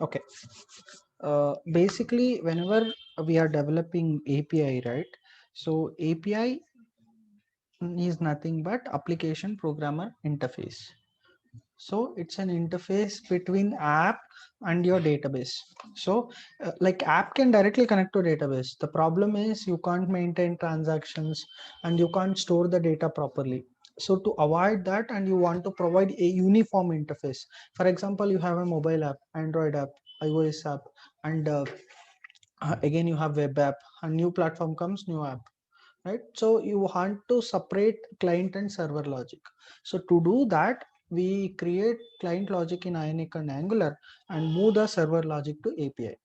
Okay. Basically, whenever we are developing API, right? So API is nothing but application programmer interface. So it's an interface between app and your database. So like app can directly connect to database. The problem is you can't maintain transactions and you can't store the data properly. So to avoid that, and you want to provide a uniform interface. For example, you have a mobile app, Android app, iOS app, and again you have web app. A new platform comes, new app, right? So you want to separate client and server logic. So to do that, we create client logic in Ionic and Angular and move the server logic to API.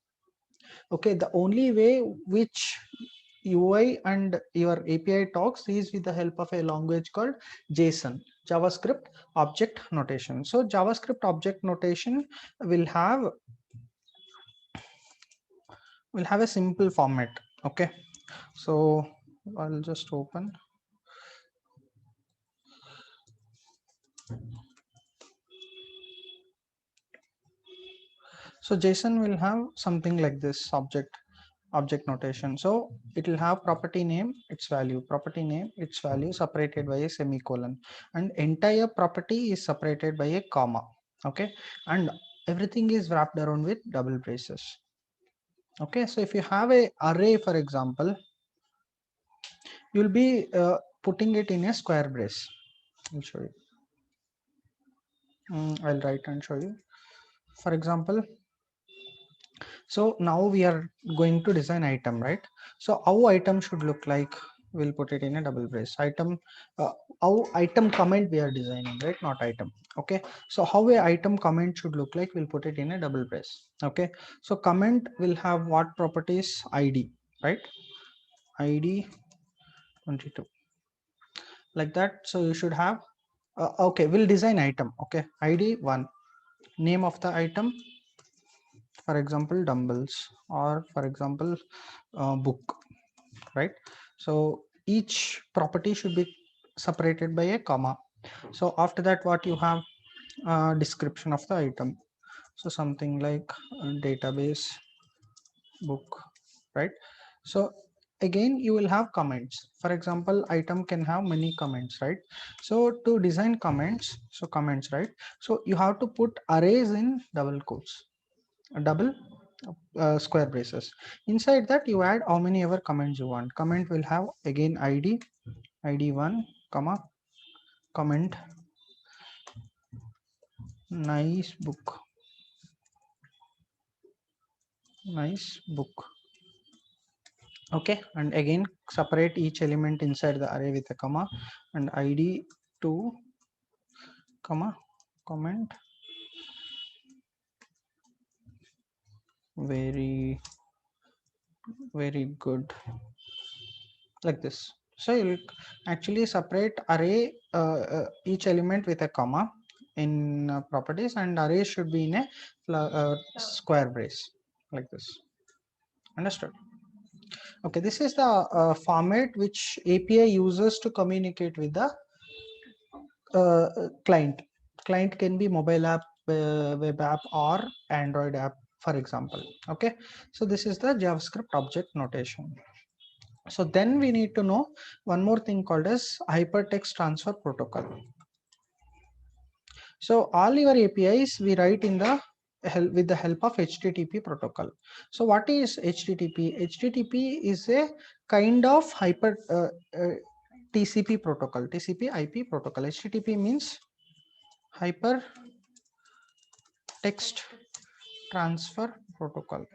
Okay, the only way which UI and your API talks is with the help of a language called JSON, JavaScript object notation. So JavaScript object notation will have a simple format. Okay, so I'll just open. So JSON will have something like this: object notation. So it will have property name, its value, property name, its value separated by a semicolon, and entire property is separated by a comma. Okay, and everything is wrapped around with double braces. Okay, so if you have a array, for example, you'll be putting it in a square brace. I'll show you. I'll write and show you. For example, so now we are going to design item, right? So how item should look like, we'll put it in a double brace. Item, how item comment we are designing, right? Not item. Okay, so how a item comment should look like, we'll put it in a double brace. Okay, so comment will have what properties? ID, right? ID 22, like that. So you should have okay, we'll design item. Okay, ID 1, name of the item, for example dumbbells, or for example book, right? So each property should be separated by a comma. So after that, what you have, description of the item. So something like database book, right? So again you will have comments. For example, item can have many comments, right? So to design comments, so comments, right? So you have to put arrays in double quotes, double square braces. Inside that you add how many ever comments you want. Comment will have again ID 1 comma comment nice book, nice book. Okay, and again separate each element inside the array with a comma, and ID 2 comma comment very good, like this. So you'll actually separate array, each element with a comma in properties, and array should be in a square brace, like this. Understood? Okay, this is the format which API uses to communicate with the client. Client can be mobile app, web app, or Android app, for example. Okay, so this is the JavaScript object notation. So then we need to know one more thing called as hypertext transfer protocol. So all your APIs we write in the help with the help of HTTP protocol. So what is HTTP? HTTP is a kind of TCP protocol, TCP IP protocol. HTTP means hyper text transfer protocol,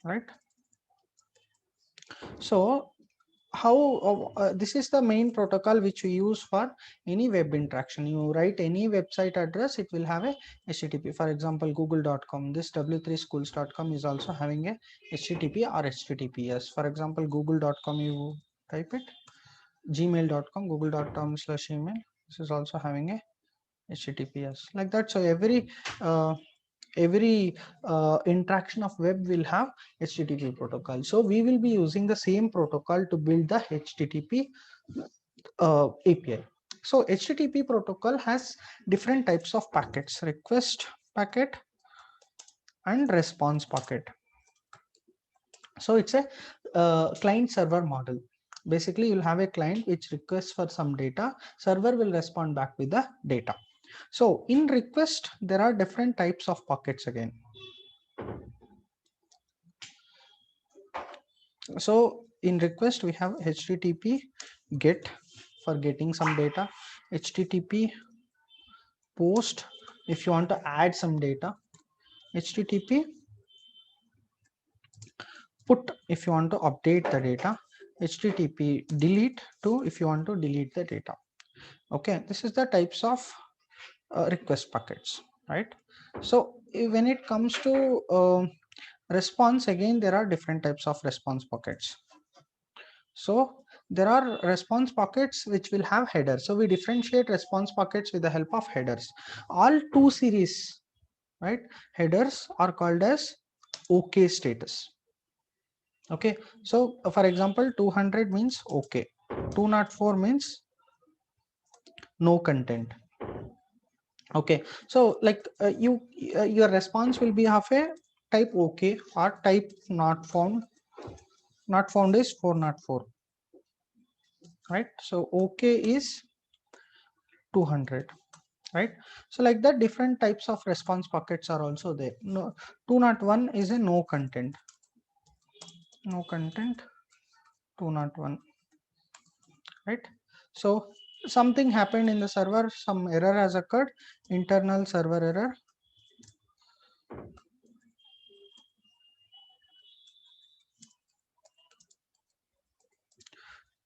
right? So how this is the main protocol which we use for any web interaction. You write any website address, it will have a HTTP. For example, google.com, this w3schools.com is also having a HTTP or HTTPS. For example, google.com, you type it, gmail.com, google.com/email, this is also having a HTTPS, like that. So every interaction of web will have HTTP protocol. So we will be using the same protocol to build the HTTP API. So HTTP protocol has different types of packets: request packet and response packet. So it's a client server model. Basically, you'll have a client which requests for some data, server will respond back with the data. So in request, there are different types of packets again. So in request, we have HTTP get for getting some data, HTTP post if you want to add some data, HTTP put if you want to update the data, HTTP delete too if you want to delete the data. Okay, this is the types of request packets, right? So when it comes to response, again there are different types of response packets. So there are response packets which will have headers. So we differentiate response packets with the help of headers. All two series, right, headers are called as OK status. Okay, so for example 200 means OK, 204 means no content. Okay, so like your response will be of a type OK or type not found. Not found is 404, right? So OK is 200, right? So like that, different types of response packets are also there. No, 201 is a no content, no content 201, right? So something happened in the server, some error has occurred, internal server error.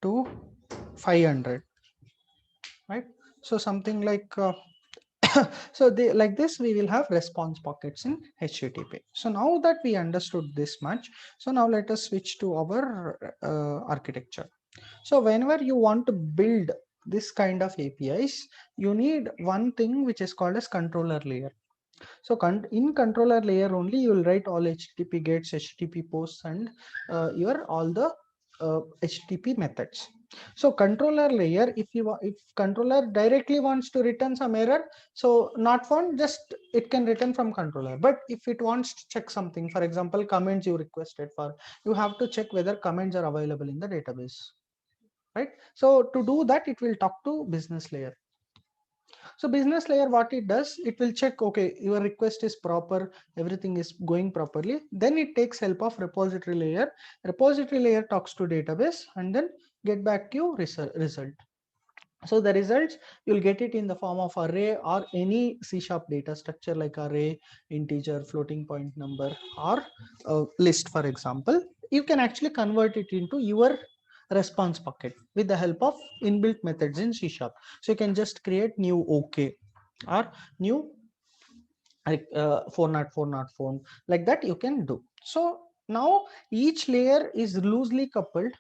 To 500, right? So something like so they like this we will have response pockets in HTTP. So now that we understood this much, so now let us switch to our architecture. So whenever you want to build this kind of APIs, you need one thing which is called as controller layer. So in controller layer only you will write all HTTP gets, HTTP posts, and your all the HTTP methods. So controller layer, if controller directly wants to return some error, so not found, just it can return from controller. But if it wants to check something, for example comments you requested for, you have to check whether comments are available in the database, right? So to do that, it will talk to business layer. So business layer, what it does, it will check, okay, your request is proper, everything is going properly. Then it takes help of repository layer. Repository layer talks to database and then get back to you result. So the results, you'll get it in the form of array or any C# data structure like array, integer, floating point number, or list, for example. You can actually convert it into your response bucket with the help of inbuilt methods in C#. So you can just create new OK or new 404 like that you can do. So now each layer is loosely coupled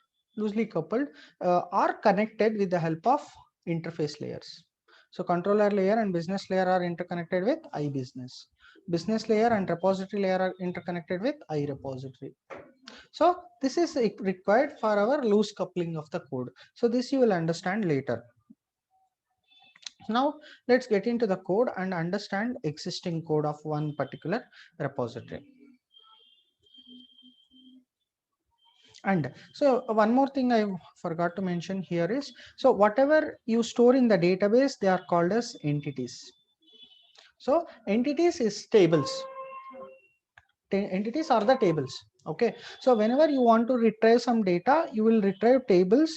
or connected with the help of interface layers. So controller layer and business layer are interconnected with iBusiness. Business layer and repository layer are interconnected with iRepository. So this is required for our loose coupling of the code. So this you will understand later. Now let's get into the code and understand existing code of one particular repository. And so one more thing I forgot to mention here is, so whatever you store in the database, they are called as entities. So entities is tables. Entities are the tables. Okay, so whenever you want to retrieve some data, you will retrieve tables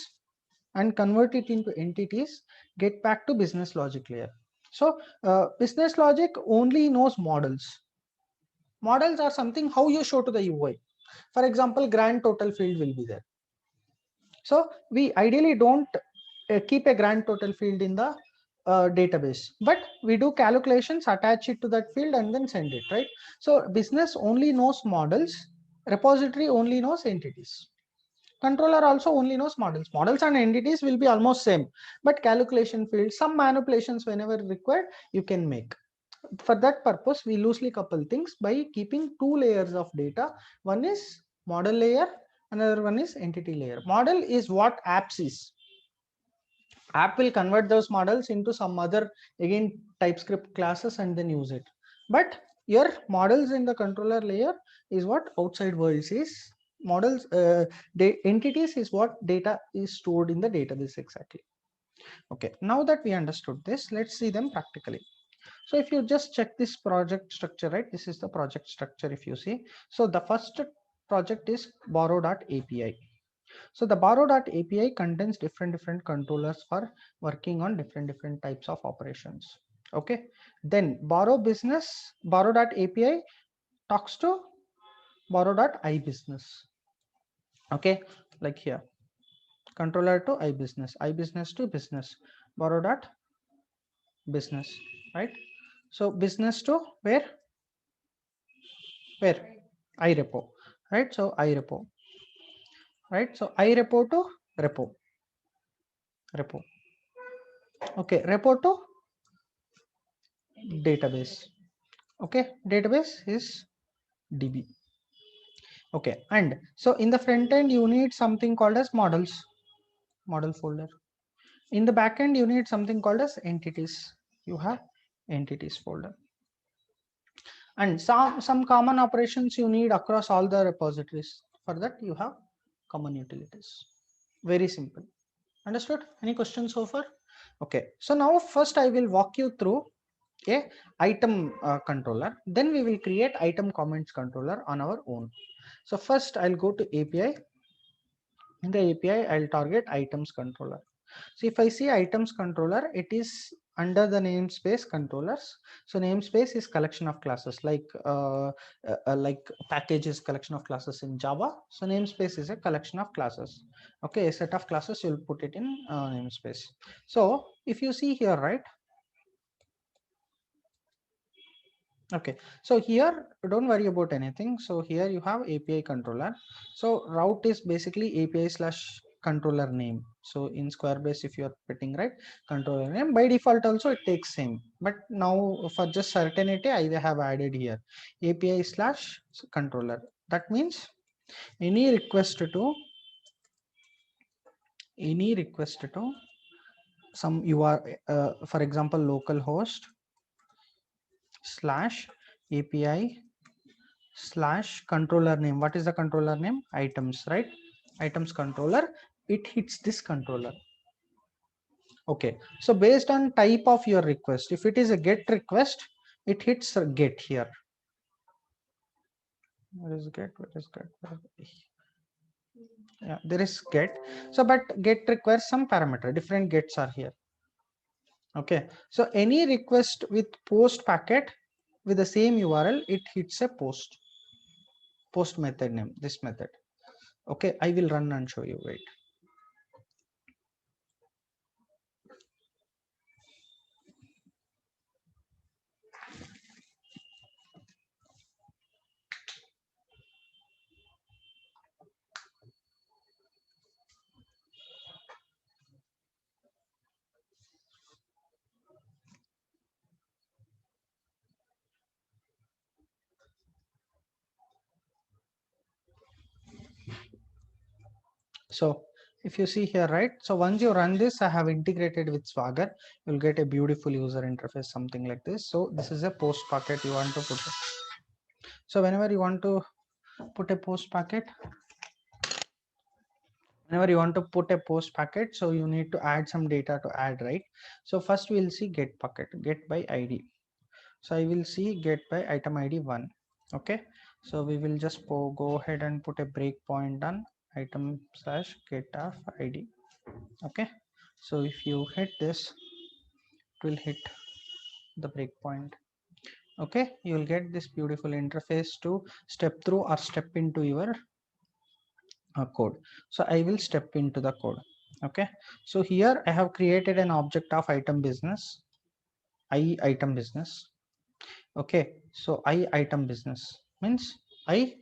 and convert it into entities, get back to business logic layer. So business logic only knows models. Models are something how you show to the UI. For example, grand total field will be there. So we ideally don't keep a grand total field in the database, but we do calculations, attach it to that field and then send it, right? So business only knows models, repository only knows entities. Controller also only knows models. Models and entities will be almost same, but calculation fields, some manipulations whenever required, you can make. For that purpose, we loosely couple things by keeping two layers of data. One is model layer, another one is entity layer. Model is what apps is. App will convert those models into some other again TypeScript classes and then use it. But your models in the controller layer is what outside world sees. Models, entities is what data is stored in the database exactly. Okay, now that we understood this, let's see them practically. So if you just check this project structure, right, this is the project structure. If you see, so the first project is borrow.api. So the borrow.api contains different controllers for working on different types of operations. Okay, then borrow.api talks to borrow.ibusiness. Okay, like here, controller to ibusiness to business, borrow.business, right? So business to where irepo, right? So irepo, right? So irepo to repo. Okay, repo to database. Okay, database is db. Okay, and so in the front end you need something called as model folder. In the back end you need something called as entities. You have entities folder, and some common operations you need across all the repositories. For that you have common utilities. Very simple. Understood? Any questions so far? Okay, so now first I will walk you through a item controller, then we will create item comments controller on our own. So first I'll go to API. In the API I'll target items controller. So if I see items controller, it is under the namespace controllers. So namespace is collection of classes, like packages collection of classes in Java. So namespace is a collection of classes. Okay, a set of classes, you'll put it in namespace. So if you see here, right? Okay, so here don't worry about anything. So here you have API controller. So route is basically API slash controller name. So in Squarebase, if you are putting right controller name, by default also it takes same. But now for just certainty, I have added here API slash controller. That means any request to some for example localhost slash API slash controller name. What is the controller name? Items, right? Items controller. It hits this controller. Okay, so based on type of your request, if it is a get request, it hits get here. Where is get? Where is get? Yeah, there is get. So but get requires some parameter. Different gets are here. Okay, so any request with post packet with the same URL, it hits a post method name, this method. Okay, I will run and show you. Wait. So if you see here, right? So once you run this, I have integrated with Swagger. You'll get a beautiful user interface, something like this. So this is a post packet you want to put. So whenever you want to put a post packet, so you need to add some data to add, right? So first we'll see get bucket, get by ID. So I will see get by item ID 1. Okay. So we will just go ahead and put a breakpoint on item slash get of ID. Okay, so if you hit this, it will hit the breakpoint. Okay, you will get this beautiful interface to step through or step into your code. So I will step into the code. Okay, so here I have created an object of item business, item business. Okay, so item business means I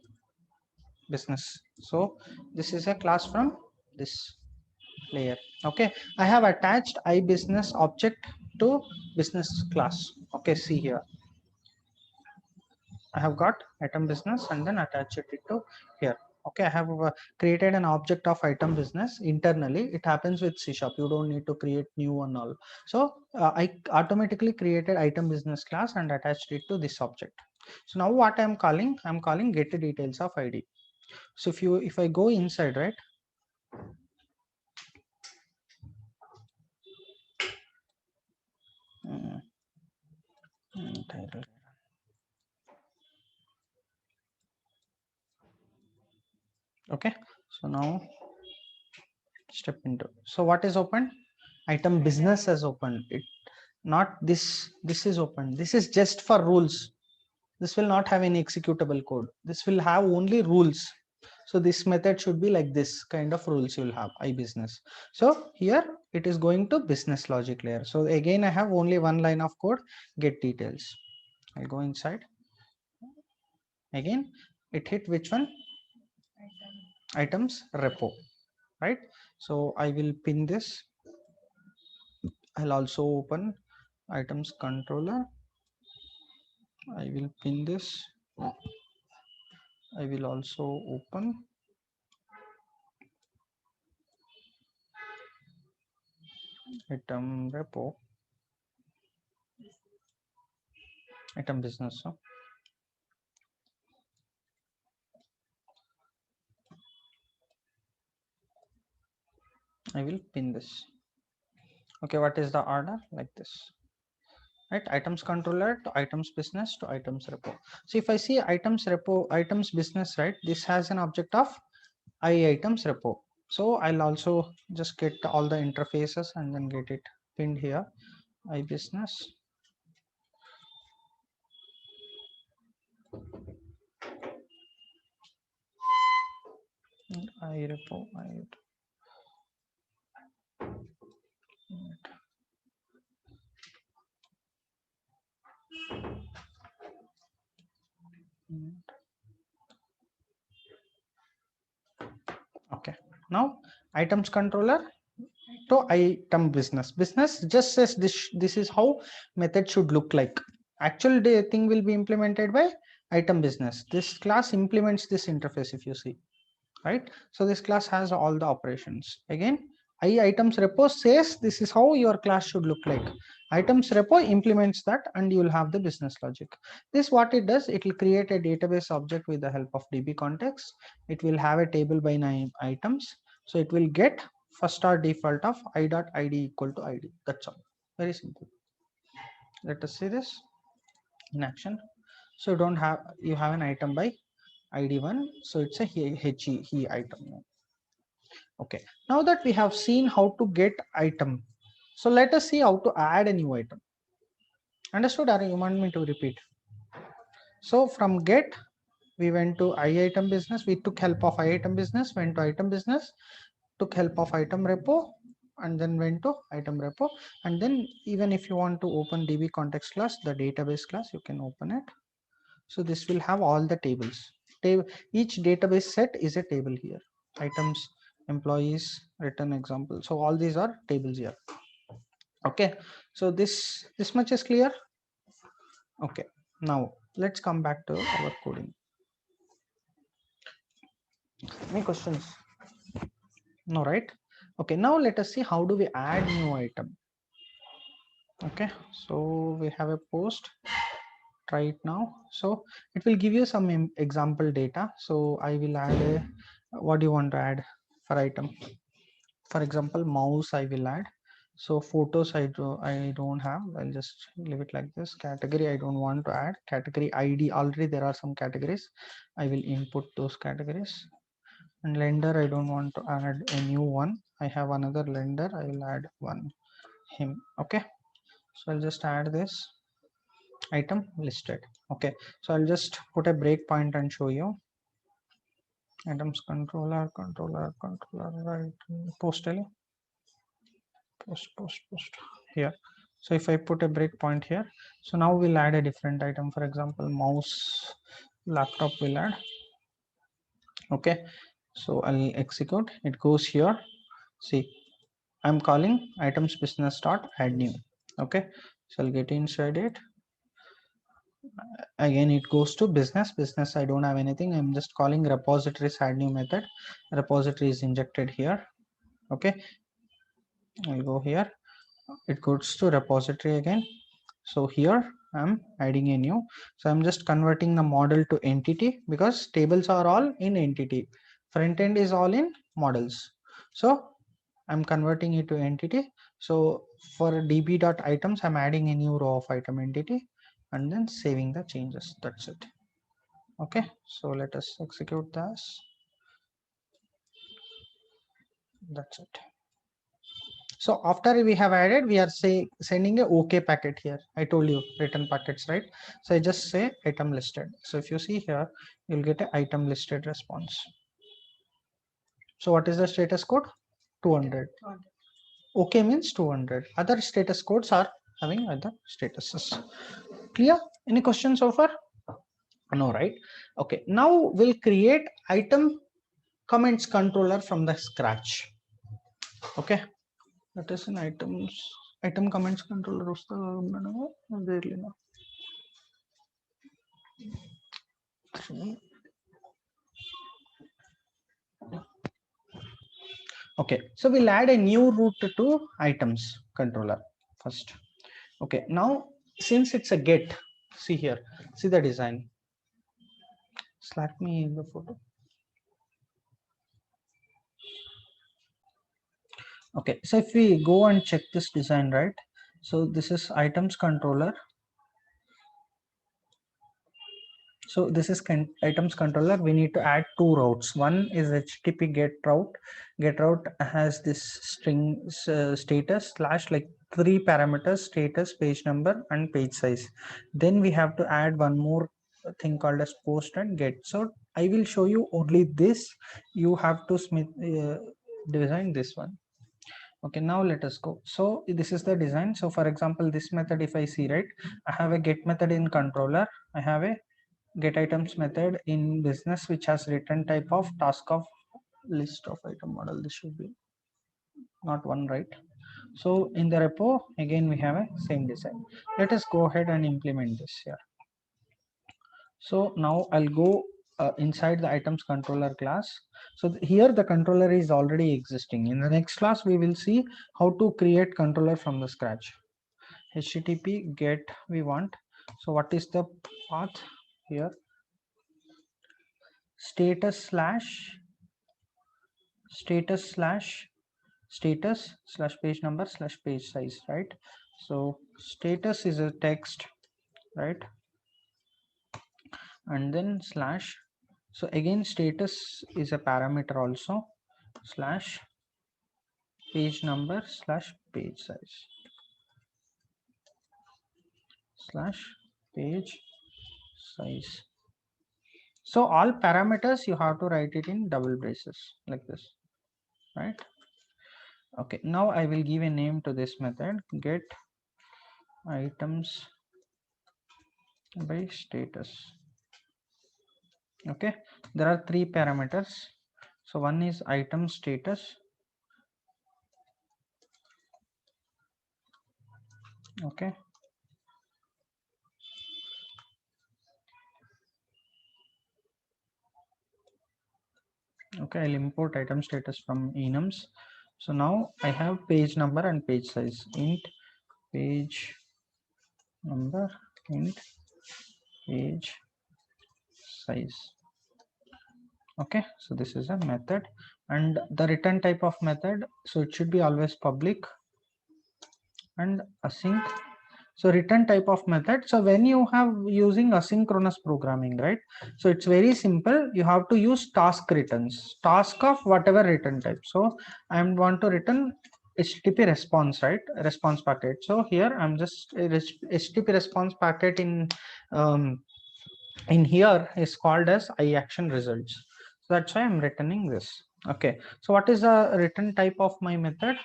business. So this is a class from this layer. Okay, I have attached iBusiness object to business class. Okay, see here, I have got item business and then attach it to here. Okay, I have created an object of item business internally. It happens with C#. You don't need to create new one all. So I automatically created item business class and attached it to this object. So now what I'm calling get details of ID. So if I go inside, right? Title. Okay, so now step into. So what is open? Item business has opened. It not this. This is open. This is just for rules. This will not have any executable code. This will have only rules. So this method should be like this kind of rules you will have iBusiness. So here it is going to business logic layer. So again I have only one line of code, get details. I'll go inside. Again it hit which one? Items repo, right? So I will pin this. I'll also open items controller. I will pin this. I will also open item repo, item business. So I will pin this. Okay, what is the order? Like this, right? Items controller to items business to items repo. So if I see items repo, items business, right? This has an object of items repo. So I'll also just get all the interfaces and then get it pinned here. iBusiness. And iRepo. Okay, now items controller to item business just says this is how method should look like. Actual thing will be implemented by item business. This class implements this interface if you see, right? So this class has all the operations. Again items repo says this is how your class should look like. Items repo implements that and you will have the business logic. This what it does, it will create a database object with the help of db context. It will have a table by name items. So it will get first or default of i.id equal to id. That's all, very simple. Let us see this in action. So don't have, you have an item by id1, so it's a he item. Okay, now that we have seen how to get item, so let us see how to add a new item. Understood, or you want me to repeat? So from get, we went to item business, we took help of item business, went to item business, took help of item repo, and then went to item repo. And then even if you want to open db context class, the database class, you can open it. So this will have all the tables. Each database set is a table here. Items, employees, return example. So all these are tables here. Okay, so this much is clear. Okay, now let's come back to our coding. Any questions? No, right? Okay, now let us see how do we add new item. Okay, so we have a post. Try it now. So it will give you some example data. So I will add a, what do you want to add for item? For example, mouse I will add. So photos I don't have. I'll just leave it like this. Category I don't want to add. Category ID, already there are some categories. I will input those categories. And lender I don't want to add a new one. I have another lender. I will add one, him. Okay, so I'll just add this item listed. Okay, so I'll just put a breakpoint and show you. Items controller right, post here. So if I put a breakpoint here, so now we'll add a different item. For example, mouse, laptop will add. Okay, so I'll execute. It goes here. See, I'm calling items business dot add new. Okay, so I'll get inside it. Again it goes to business. I don't have anything. I'm just calling repositories add new method. Repository is injected here. Okay, I'll go here. It goes to repository again. So here I'm adding a new. So I'm just converting the model to entity because tables are all in entity. Front end is all in models. So I'm converting it to entity. So for db.items, I'm adding a new row of item entity and then saving the changes. That's it. Okay, so let us execute this. That's it. So after we have added, we are sending a OK packet here. I told you return packets, right? So I just say item listed. So if you see here, you'll get an item listed response. So what is the status code? 200. OK means 200. Other status codes are having other statuses. Clear? Any questions so far? No, right? Okay. Now we'll create item comments controller from the scratch. Okay. That is an item comments controller. Okay, so we'll add a new route to items controller first. Okay, now since it's a get, see here, see the design. Slack me in the photo. Okay, so if we go and check this design, right? So this is items controller. So this is items controller. We need to add two routes. One is HTTP get route. Get route has this string status slash like three parameters: status, page number, and page size. Then we have to add one more thing called as post and get. So I will show you only this. You have to design this one. Okay, now let us go. So this is the design. So for example, this method, if I see right, I have a get method in controller. I have a get items method in business which has return type of task of list of item model. This should be not one, right? So in the repo again we have a same design. Let us go ahead and implement this here. So now I'll go inside the items controller class. So here the controller is already existing. In the next class we will see how to create controller from the scratch. HTTP get we want. So what is the path here? Status slash page number slash page size, right? So status is a text, right? And then slash, so again status is a parameter also, slash page number slash page size slash page size. So all parameters you have to write it in double braces like this, right? Okay, now I will give a name to this method, get items by status. Okay, there are three parameters. So one is item status. Okay, I'll import item status from enums. So now I have page number and page size. Int page number, int page size. Okay, so this is a method, and the return type of method, so it should be always public and async. So return type of method, so when you have using asynchronous programming, right? So it's very simple. You have to use task returns, task of whatever return type. So I want to return HTTP response, right? Response packet. So here I'm just HTTP response packet in here is called as iAction results. So that's why I'm returning this. Okay, so what is the return type of my method?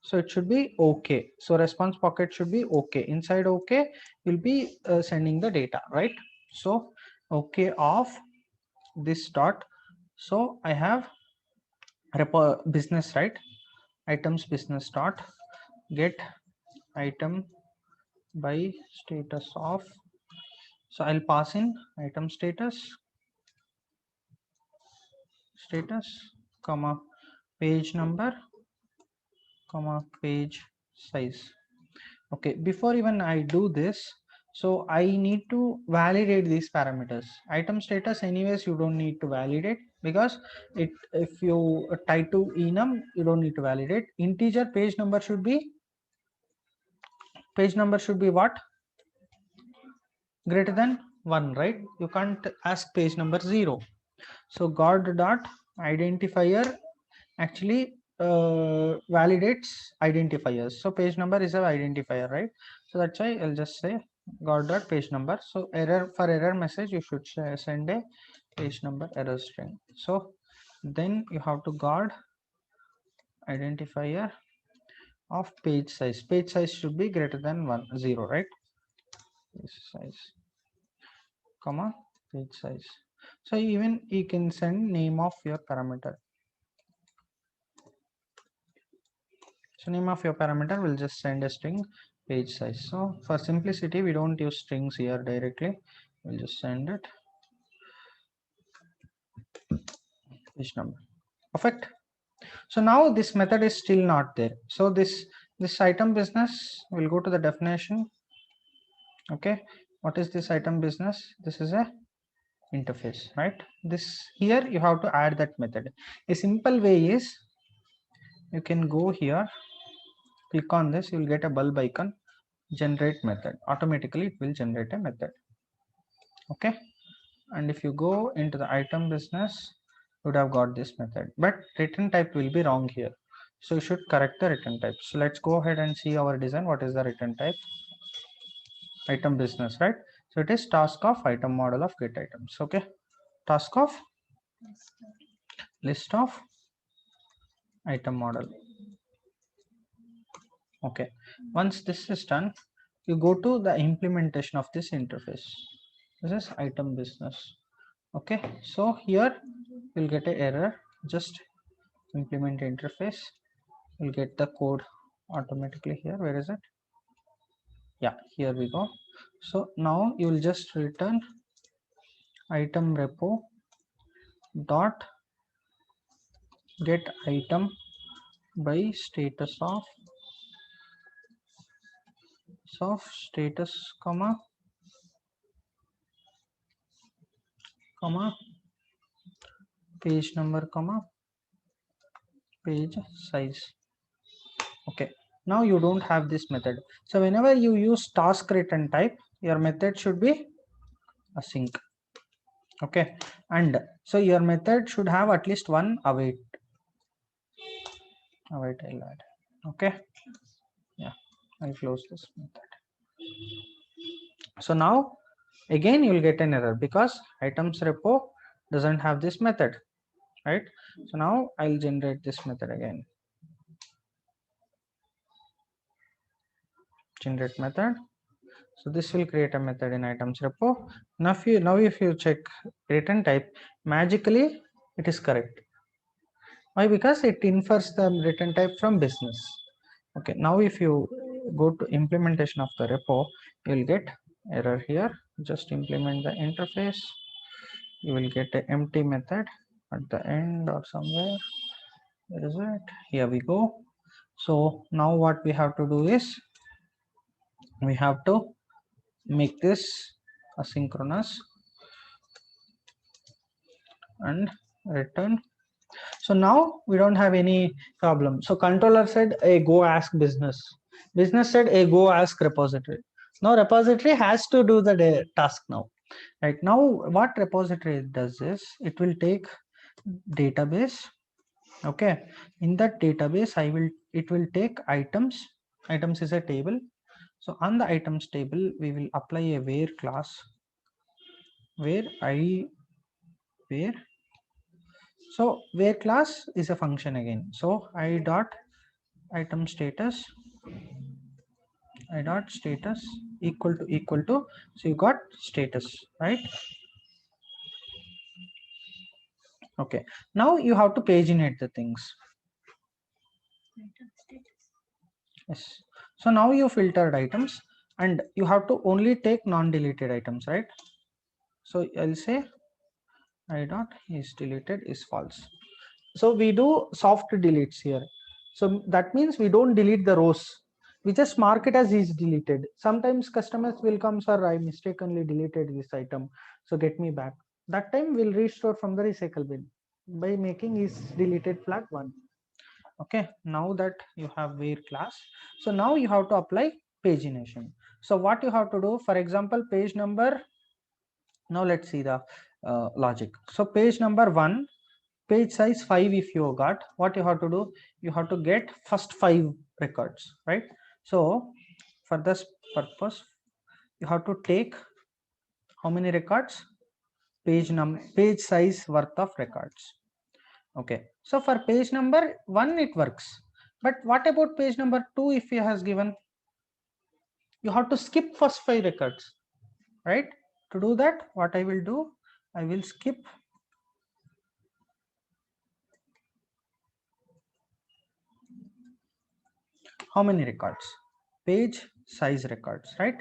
So it should be okay. So response pocket should be okay. Inside okay will be sending the data, right? So okay of this dot. So I have repo business, right? Items business dot get item by status of So I'll pass in item status, comma, page number, comma, page size. Okay, before even I do this, so I need to validate these parameters. Item status, anyways, you don't need to validate, because it, if you tie to enum, you don't need to validate. Integer page number should be what? Greater than 1, right? You can't ask page number 0. So guard dot identifier actually validates identifiers. So page number is an identifier, right? So that's why I'll just say guard dot page number. So error, for error message, you should send a page number error string. So then you have to guard identifier of page size. Page size should be greater than 0, right? Page size, comma, page size. So even you can send name of your parameter. So name of your parameter will just send a string page size. So for simplicity, we don't use strings here directly. We'll just send it page number. Perfect. So now this method is still not there. So this item business will go to the definition. Okay, what is this item business? This is a interface, right? This here you have to add that method. A simple way is you can go here, click on this, you will get a bulb icon, generate method. Automatically it will generate a method. Okay, and if you go into the item business, you would have got this method, but return type will be wrong here. So you should correct the return type. So let's go ahead and see our design. What is the return type? Item business, right? So it is task of item model of get items. Okay, task of list of item model. Okay, once this is done, you go to the implementation of this interface. This is item business. Okay, so here you'll get an error. Just implement interface, you'll get the code automatically here. Where is it? Yeah, here we go. So now you will just return item repo dot get item by status of status, comma page number, comma page size. Okay, now you don't have this method. So whenever you use task return type, your method should be async. Okay, and so your method should have at least one await. I'll add. Okay, yeah, I'll close this method. So now again you will get an error because items repo doesn't have this method, right? So now I'll generate this method again. Generate method. So this will create a method in items repo. Now if you check return type, magically it is correct. Why? Because it infers the return type from business. Okay, now if you go to implementation of the repo, you will get error here. Just implement the interface. You will get an empty method at the end or somewhere. Where is it? Here we go. So now what we have to do is we have to make this asynchronous and return. So now we don't have any problem. So controller said, hey, go ask business. Business said, hey, go ask repository. Now repository has to do the task now. Right now, what repository does is it will take database. Okay, in that database, it will take items. Items is a table. So on the items table, we will apply a where class where so where class is a function again. So I dot item status equal to, so you got status, right? Okay, now you have to paginate the things. Yes, so now you filtered items and you have to only take non-deleted items, right? So I'll say I dot is deleted is false. So we do soft deletes here. So that means we don't delete the rows. We just mark it as is deleted. Sometimes customers will come, sir, I mistakenly deleted this item. So get me back. That time we'll restore from the recycle bin by making is deleted flag 1. Okay, now that you have where class, so now you have to apply pagination. So what you have to do, for example, page number, now let's see the logic. So page number 1, page size 5, if you got, what you have to do, you have to get first 5 records, right? So for this purpose you have to take how many records, page size worth of records. Okay, so for page number 1 it works, but what about page number 2? If he has given, you have to skip first 5 records, right? To do that, what I will do, I will skip how many records, page size records, right?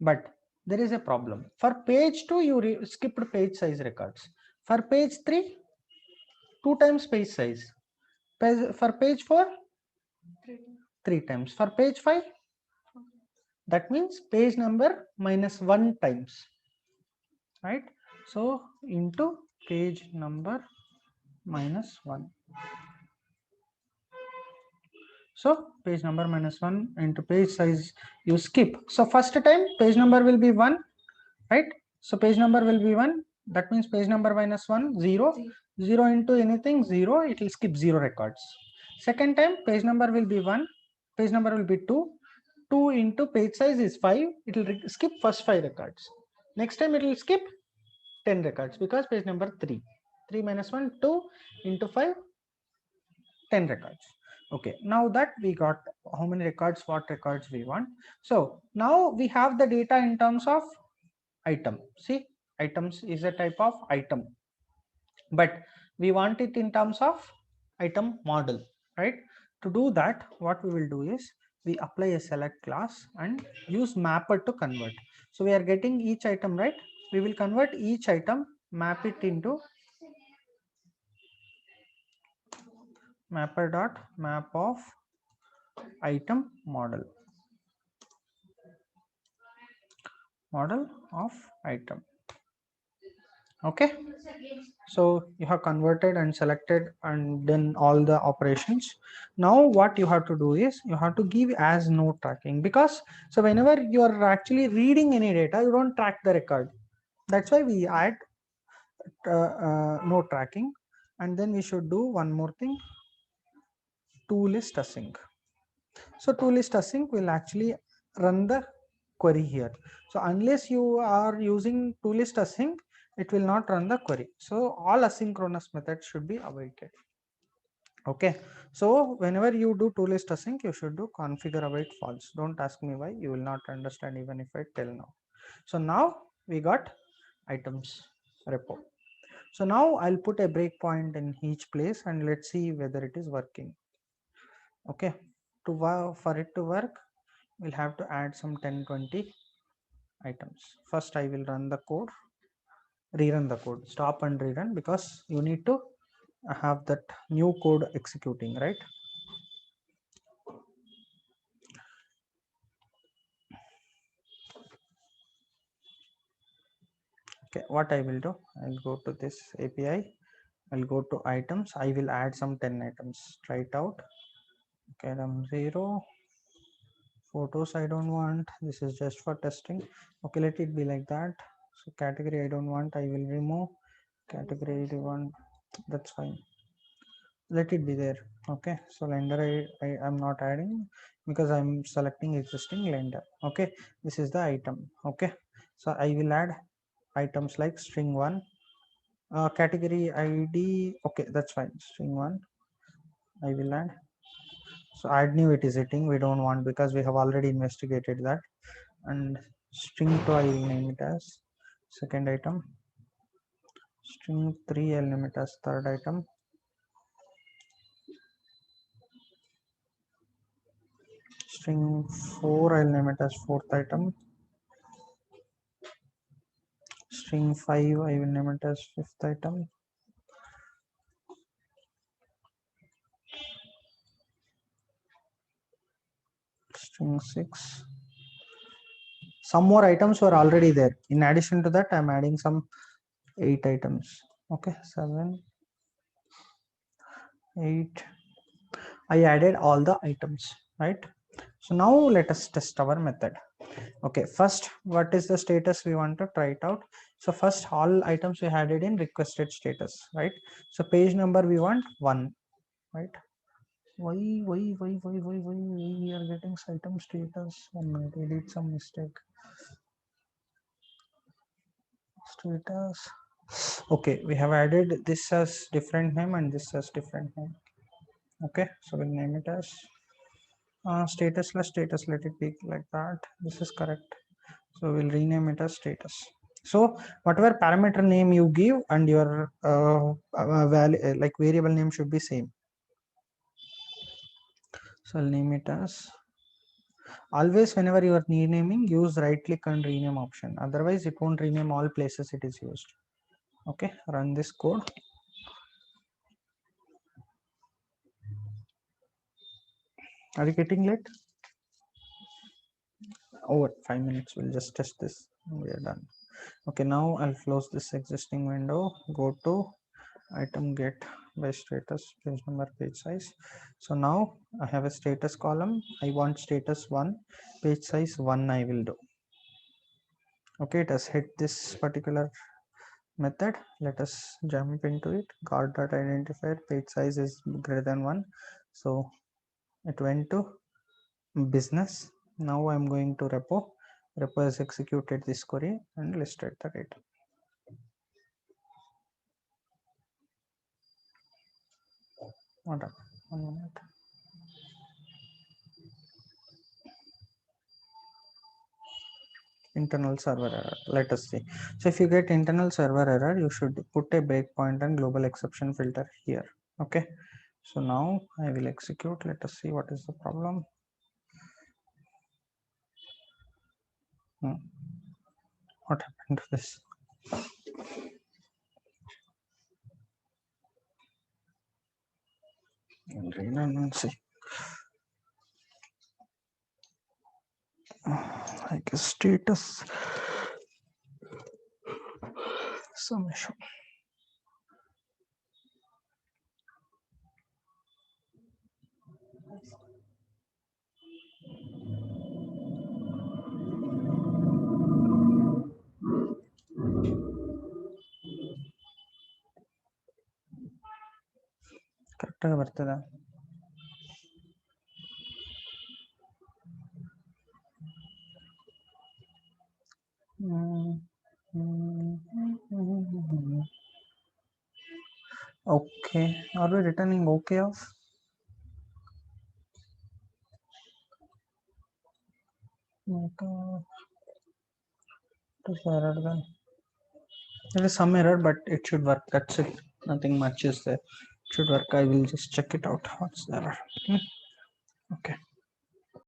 But there is a problem. For page 2 you skipped page size records. For page 3, 2 times page size. For page 4, 3 times. For page 5, that means page number minus 1 times, right? So into page number minus 1. So page number minus 1 into page size you skip. So first time page number will be 1, right? So page number will be 1. That means page number minus 1, 0. 0 into anything 0, it will skip 0 records. Second time page number will be 1, page number will be 2. 2 into page size is 5, it will skip first 5 records. Next time it will skip 10 records because page number 3. 3 minus 1, 2 into 5, 10 records. Okay, now that we got how many records, what records we want. So now we have the data in terms of item. See, items is a type of item, but we want it in terms of item model, right? To do that, what we will do is we apply a select class and use mapper to convert. So we are getting each item, right? We will convert each item, map it into mapper dot map of item model of item. Okay, so you have converted and selected and done all the operations. Now what you have to do is you have to give as no tracking, because so whenever you are actually reading any data you don't track the record. That's why we add no tracking. And then we should do one more thing, toList async. So toList async will actually run the query here. So unless you are using toList async, it will not run the query. So all asynchronous methods should be avoided. Okay, so whenever you do toList async, you should do configure await false. Don't ask me why, you will not understand even if I tell now. So now we got items repo. So now I'll put a breakpoint in each place and let's see whether it is working. Okay, for it to work, we'll have to add some 10-20 items. First I will run the code, rerun the code, stop and rerun, because you need to have that new code executing, right? Okay, what I will do, I'll go to this API, I'll go to items, I will add some 10 items, try it out. Okay, 0 photos I don't want, this is just for testing. Okay, let it be like that. So category I don't want, I will remove category I want, that's fine, let it be there. Okay, so lender I am not adding because I'm selecting existing lender. Okay, this is the item. Okay, so I will add items like string 1, category ID. Okay, that's fine, string 1 I will add. So add new it is hitting, we don't want because we have already investigated that. And string 2 I will name it as second item, string 3 I'll name it as third item, String 4, I'll name it as fourth item. String 5, I will name it as fifth item. String 6. Some more items were already there. In addition to that, I'm adding some 8 items. Okay, 7, 8. I added all the items, right? So now let us test our method. Okay, first, what is the status we want to try it out? So first, all items we added in requested status, right? So page number we want 1, right? Why we are getting item status? 1 minute, we did some mistake. Status. Okay, we have added this as different name and this as different name. Okay, so we'll name it as status plus status. Let it be like that. This is correct. So we'll rename it as status. So whatever parameter name you give and your value, like variable name should be same. So I'll name it as, always whenever you are renaming, use right click and rename option. Otherwise it won't rename all places it is used. Okay, run this code. Are you getting late? Over 5 minutes, we'll just test this. We are done. Okay, now I'll close this existing window, go to item get by status, page number, page size. So now I have a status column. I want status 1, page size 1 I will do. Okay, it has hit this particular method. Let us jump into it. Guard.identifier, page size is greater than 1. So it went to business. Now I'm going to repo. Repo has executed this query and listed the data. What happened? 1 minute. Internal server error. Let us see. So if you get internal server error, you should put a breakpoint and global exception filter here. Okay. So now I will execute. Let us see what is the problem. What happened to this? Redundancy. I guess status. Some issue. ಕರೆಕ್ಟಾಗಿ ಬರ್ತದ. Okay, are we returning okay off? It is error then. There is some error, but it should work. That's it. Nothing much is there. It should work. I will just check it out. What's the error? Okay.